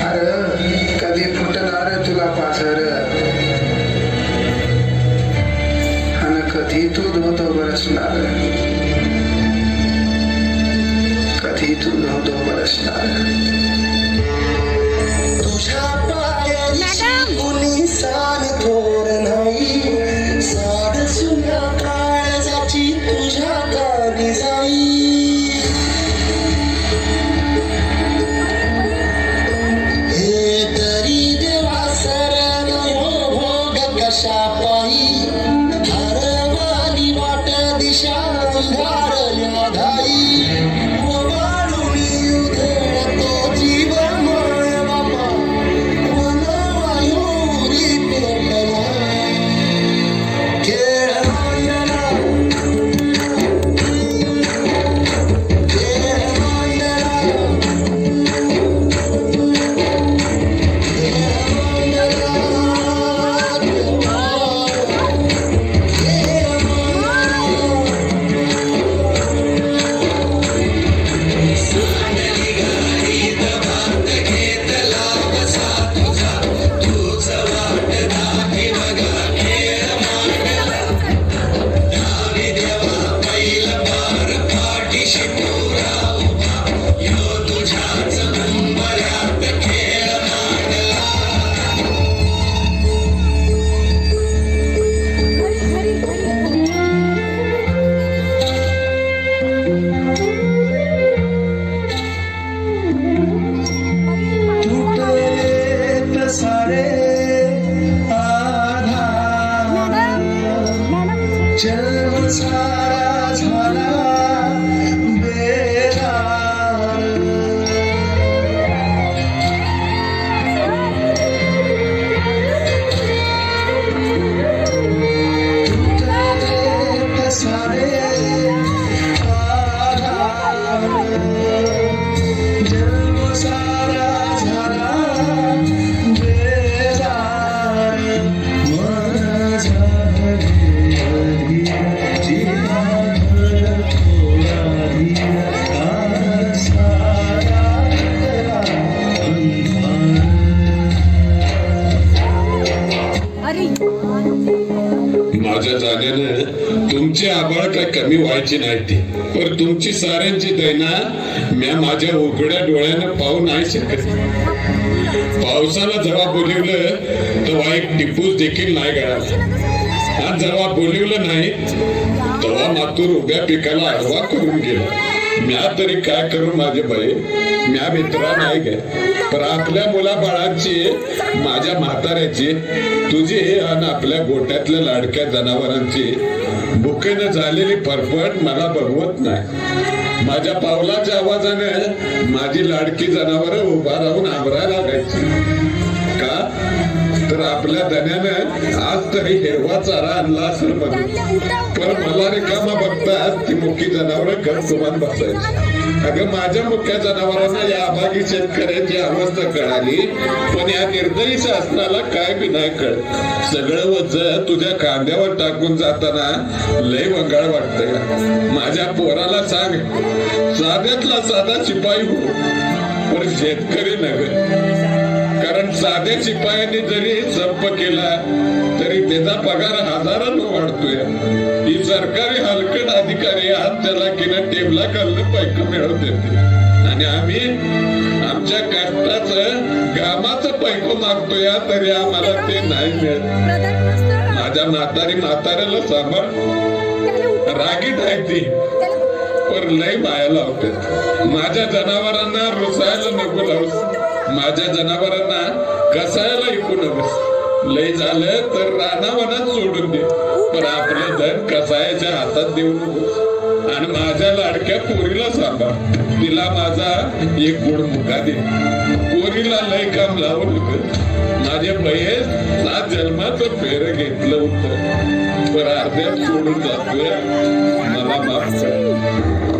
कधी फुटणार तुला पाझर आणि कधी तू धोतो बरसणार, कधी तू धोतो बरसणार. तुझ्या पायाची कुणी सान थोर नाही, साध सुना काळजाची तुझ्या गावी जाई. जन्म सारा झाला बेदार, तुटले सारे आधार. जन्म सारा झाला बेदार, माझा माझ्या जाण्यानं तुमची आबाळ काय कमी व्हायची नाही ती, पण तुमची साऱ्यांची दैना म्या माझ्या उघड्या डोळ्यानं पाहू नाही शकत. पावसाला जेव्हा बोलिवलं तेव्हा एक टिपूस देखील नाही गळाला, आणि जेव्हा बोलिवलं नाही तेव्हा मातूर उभ्या पिकाला आडवा करून गेला. म्या तरी काय करू माझे बाई, म्या मित्रा नाही गे, पण आपल्या मुलाबाळांची, माझ्या म्हाताऱ्याची, तुझी आणि आपल्या गोट्यातल्या लाडक्या जनावरांची भुकेनं झालेली फरफट मला बघवत नाही. माझ्या पावलाच्या आवाजाने माझी लाडकी जनावर उभा राहून आमरायला लागायची. का तर आपल्या धन्यानं आज तरी हिरवा चारा आणला असेल म्हणून, पण मला रिकामा बघतात ती मुख्य जनावर गपगुमान बसायची. अगं माझ्या मुख्य जनावरांना या अभागी शेतकऱ्याची अवस्था कळाली, पण या निर्दयी शासनाला काय बी नाही कळत. सगळं वज तुझ्या कांद्यावर टाकून जाताना लय वंगाळ वाटतंय. माझ्या पोराला सांग, साध्यातला साधा शिपाई हो, पण शेतकरी नव्हे. कारण साध्या शिपायांनी जरी संप केला तरी त्याचा पगार हजारांना वाढतोय. ही सरकारी हलकट अधिकारी आज त्याला किंवा टेबला खाल्लं पैक मिळवत येते, आणि आम्ही आमच्या कष्टाचं घामाचं पैको मागतोय तरी आम्हाला ते नाही मिळत. माझ्या म्हाताऱ्याला सांभाळ, रागीट आहे ती, पण लय माया लावते. माझ्या जनावरांना रुसायला नको लावूस, माझ्या जनावरांना कसायला ऐकू नकोस. लय झालं तर रानावनात सोडून दे, पण आपलं धन कसायाच्या हातात देऊ नकोस. आणि माझ्या लाडक्या पोरीला सांभाळ, तिला माझा एक गोड मुका दे. पोरीला लय काम लावू नको. माझ्या बये 7 जन्माचं फेर घेतलं होतं, पण अर्ध्यात सोडून जातोय. मला माफ कर.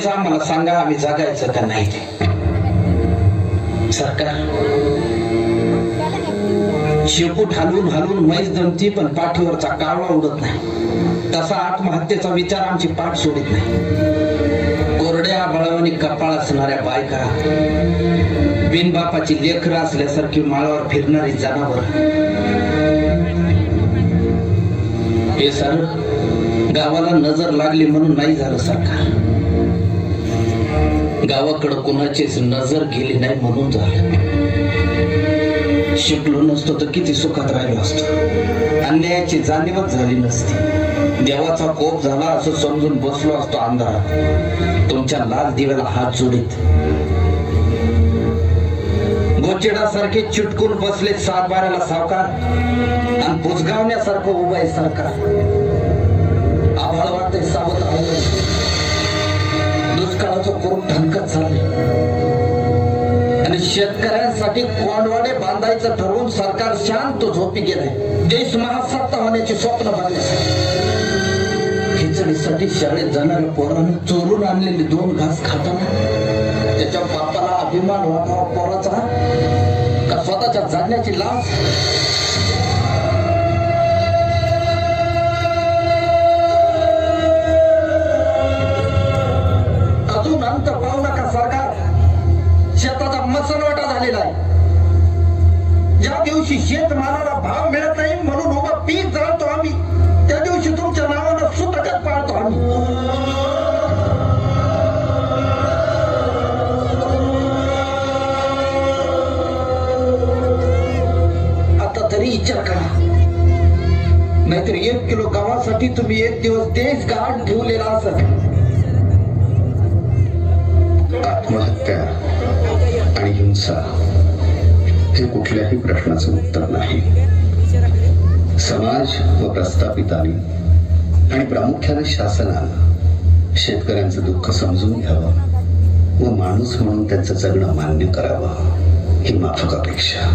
तुम्हीच आम्हाला सांगा आम्ही जगायचं का नाही ते. सरकार शेपूट हलवून हलवून म्हैस जमती पण पाठीवरचा कावळा उडत नाही. तसा आत्महत्येचा विचार आमची पाठ सोडित नाही. कोरड्या बळावानी कपाळ असणाऱ्या बायका, बिनबापाची लेकरं असल्यासारखी माळावर फिरणारी जनावर, हे सर गावाला नजर लागली म्हणून नाही झालं सरकार. गावाकडे कोणाचीच नजर गेली नाही म्हणून झालं. शिकलो नसतो तर किती सुखात राहिलो असतो. अन्यायाची जाणीवच झाली नसती. देवाचा कोप झाला असं समजून बसलो असतो अंधारात तुमच्या लाल दिव्याला हात जोडीत. गोचिडासारखे चिटकून बसले सातबाऱ्याला सावकार आणि बुजगावण्यासारखं उभं आहे सरकार. आभाळ वाटतंय सावध राहिलं. दुष्काळाचं कोप ढंकत चाललंय आणि शेतकऱ्यांसाठी कोंडवाडे बांधायचं ठरवून सरकार शांत झोपी गेलंय. देश महासत्ता होण्याची स्वप्न बांधण्यासाठी खिचडीसाठी शाळेत जाणाऱ्या पोरानं चोरून आणलेली 2 घास खाताना त्याच्या बापाला अभिमान वाटावा पोराचा का स्वतःच्या जाण्याची लाज. अजून अंत पाहू नका सरकार. शेताचा मसनवाटा झालेला आहे. ज्या दिवशी शेतमालाला भाव मिळत नाही म्हणून उभं पीक जाळतो आम्ही, त्या दिवशी तुमच्या नावानं सुतकच पाळतो आम्ही. आता तरी विचार करा, नाहीतर 1 किलो गव्हासाठी तुम्ही 1 दिवस देश गहाण ठेवलेला असत. आत्महत्या आणि हिंसा हे कुठल्याही प्रश्नाचं उत्तर नाही. समाज व प्रस्थापितांनी आणि प्रामुख्याने शासनानं शेतकऱ्यांचं दुःख समजून घ्यावं व माणूस म्हणून त्यांचं जगणं मान्य करावं ही माफक अपेक्षा.